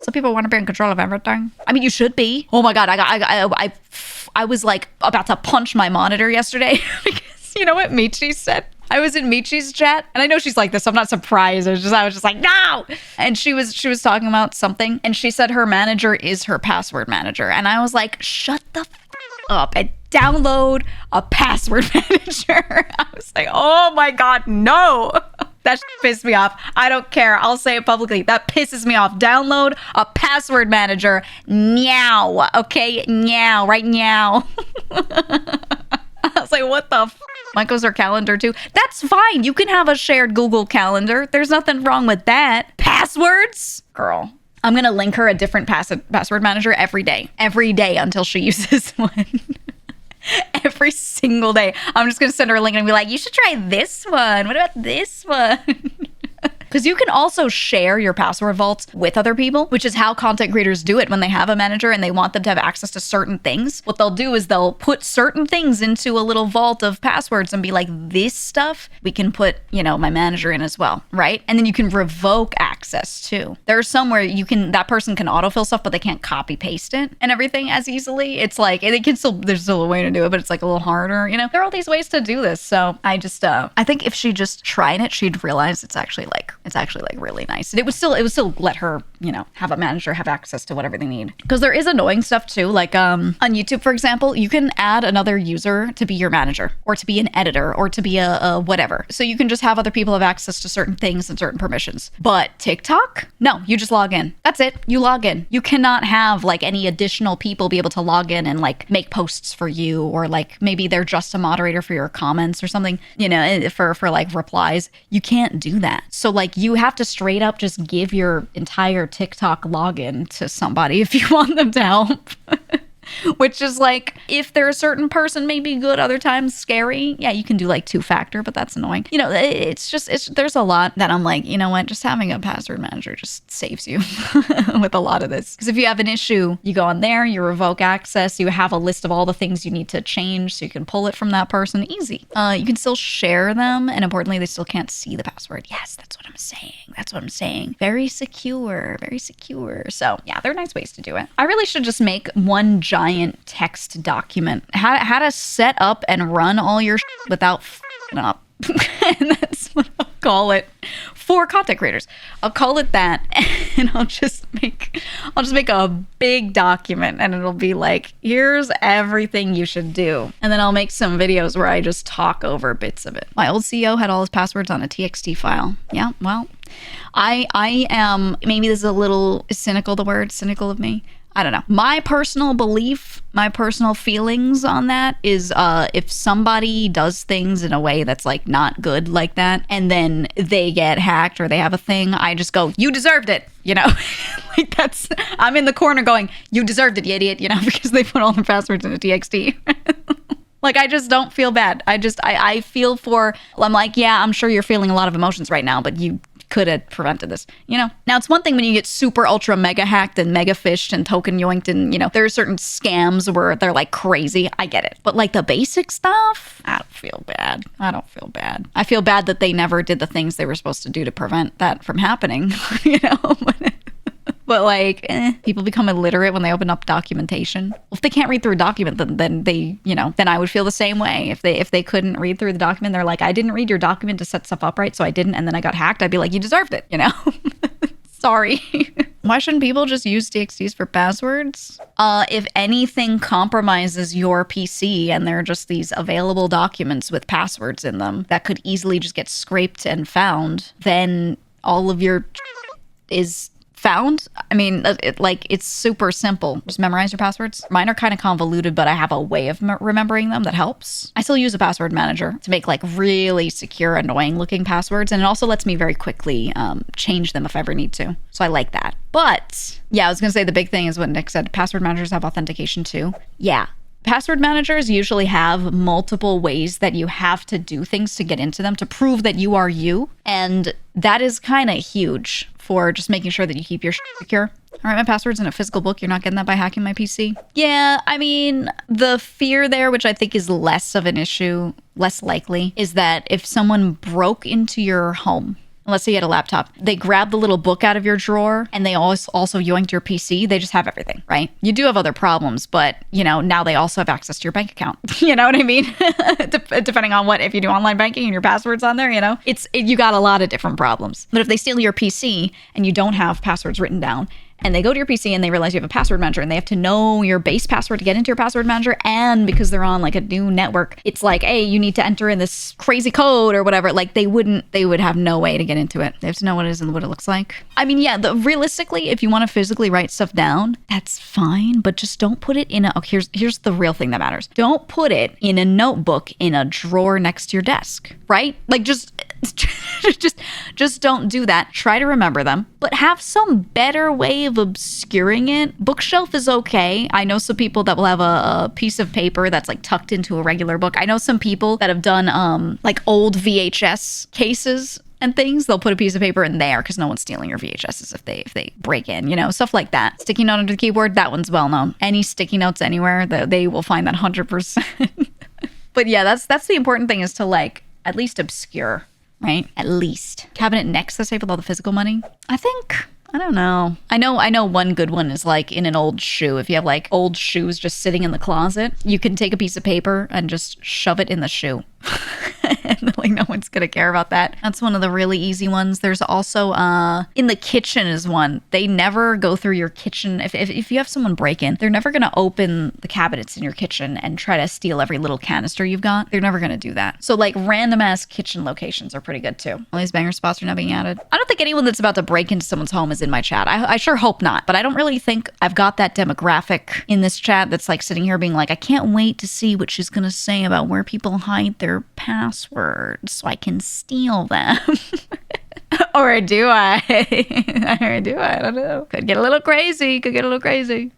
Some people want to be in control of everything. I mean, you should be. Oh my God, I was like about to punch my monitor yesterday because you know what Michi said? I was in Michi's chat, and I know she's like this, so I'm not surprised. I was just like, no! And she was talking about something, and she said her manager is her password manager. And I was like, shut the up and download a password manager. I was like, oh my God, no! That pissed me off. I don't care. I'll say it publicly. That pisses me off. Download a password manager. Meow. Okay? Meow. Right now. I was like, what the f? Mine goes her calendar too. That's fine. You can have a shared Google Calendar. There's nothing wrong with that. Passwords? Girl. I'm going to link her a different password manager every day. Every day until she uses one. Every single day. I'm just going to send her a link and be like, you should try this one. What about this one? Because you can also share your password vaults with other people, which is how content creators do it when they have a manager and they want them to have access to certain things. What they'll do is they'll put certain things into a little vault of passwords and be like, this stuff we can put, you know, my manager in as well, right? And then you can revoke access too. There are some where you can, that person can autofill stuff, but they can't copy paste it and everything as easily. It's like, it can still, there's still a way to do it, but it's like a little harder, you know? There are all these ways to do this. So I just, I think if she just tried it, she'd realize it's actually like really nice. And it would still let her, you know, have a manager, have access to whatever they need. Because there is annoying stuff too. Like on YouTube, for example, you can add another user to be your manager or to be an editor or to be a whatever. So you can just have other people have access to certain things and certain permissions. But TikTok, no, you just log in. That's it. You log in. You cannot have like any additional people be able to log in and like make posts for you, or like maybe they're just a moderator for your comments or something, you know, for like replies. You can't do that. So like you have to straight up just give your entire TikTok login to somebody if you want them to help. Which is like, if they're a certain person, maybe good, other times scary. Yeah, you can do like 2-factor, but that's annoying. You know, there's a lot that I'm like, you know what, just having a password manager just saves you with a lot of this. Because if you have an issue, you go on there, you revoke access, you have a list of all the things you need to change so you can pull it from that person. Easy. You can still share them, and importantly, they still can't see the password. Yes, that's what I'm saying. That's what I'm saying. Very secure, very secure. So yeah, there are nice ways to do it. I really should just make one giant text document. How to set up and run all your without f***ing up. And that's what I'll call it for content creators. I'll call it that, and I'll just make a big document, and it'll be like, here's everything you should do. And then I'll make some videos where I just talk over bits of it. My old CEO had all his passwords on a TXT file. Yeah, well, I am, maybe this is a little cynical of me. I don't know. My personal belief, my personal feelings on that is if somebody does things in a way that's like not good like that, and then they get hacked or they have a thing, I just go, you deserved it, you know? Like that's, I'm in the corner going, you deserved it, you idiot, you know, because they put all the passwords in a TXT. Like, I just don't feel bad. I feel for, I'm like, yeah, I'm sure you're feeling a lot of emotions right now, but you could have prevented this, you know? Now, it's one thing when you get super ultra mega hacked and mega fished and token yoinked, and, you know, there are certain scams where they're like crazy. I get it. But like the basic stuff, I don't feel bad. I don't feel bad. I feel bad that they never did the things they were supposed to do to prevent that from happening, you know? But like, people become illiterate when they open up documentation. Well, if they can't read through a document, then they, you know, then I would feel the same way. If they couldn't read through the document, they're like, I didn't read your document to set stuff up right, so I didn't, and then I got hacked. I'd be like, you deserved it, you know? Sorry. Why shouldn't people just use TXTs for passwords? If anything compromises your PC and there are just these available documents with passwords in them that could easily just get scraped and found, then all of your is found. I mean, it's super simple. Just memorize your passwords. Mine are kind of convoluted, but I have a way of remembering them that helps. I still use a password manager to make like really secure, annoying looking passwords. And it also lets me very quickly change them if I ever need to. So I like that. But yeah, I was going to say the big thing is what Nick said. Password managers have authentication too. Yeah. Password managers usually have multiple ways that you have to do things to get into them to prove that you are you. And that is kind of huge for just making sure that you keep your secure. All right, my password's in a physical book. You're not getting that by hacking my PC. Yeah, I mean, the fear there, which I think is less of an issue, less likely, is that if someone broke into your home, Let's say you had a laptop. They grab the little book out of your drawer and they also yoinked your PC. They just have everything, right? You do have other problems, but now they also have access to your bank account. You know what I mean? Depending on if you do online banking and your password's on there, you got a lot of different problems. But if they steal your PC and you don't have passwords written down, and they go to your PC and they realize you have a password manager and they have to know your base password to get into your password manager. And because they're on like a new network, it's like, hey, you need to enter in this crazy code or whatever. Like they would have no way to get into it. They have to know what it is and what it looks like. I mean, yeah, realistically, if you want to physically write stuff down, that's fine. But just don't put it in here's the real thing that matters. Don't put it in a notebook in a drawer next to your desk, right? Like just don't do that. Try to remember them, but have some better way of obscuring it. Bookshelf is okay. I know some people that will have a piece of paper that's like tucked into a regular book. I know some people that have done like old VHS cases and things. They'll put a piece of paper in there because no one's stealing your VHSs if they break in, stuff like that. Sticky note under the keyboard, that one's well known. Any sticky notes anywhere, they will find that 100%. But yeah, that's the important thing, is to like at least obscure. Right? At least. Cabinet next to the safe with all the physical money. I don't know. I know one good one is like in an old shoe. If you have like old shoes just sitting in the closet, you can take a piece of paper and just shove it in the shoe. And like no one's gonna care about that. That's one of the really easy ones. There's also in the kitchen is one. They never go through your kitchen. If you have someone break in, they're never gonna open the cabinets in your kitchen and try to steal every little canister you've got. They're never gonna do that. So like random ass kitchen locations are pretty good too. All these banger spots are now being added. I don't think anyone that's about to break into someone's home is in my chat. I sure hope not, but I don't really think I've got that demographic in this chat that's like sitting here being like, I can't wait to see what she's gonna say about where people hide their passwords so I can steal them. Or do I? Or do I? I don't know. Could get a little crazy.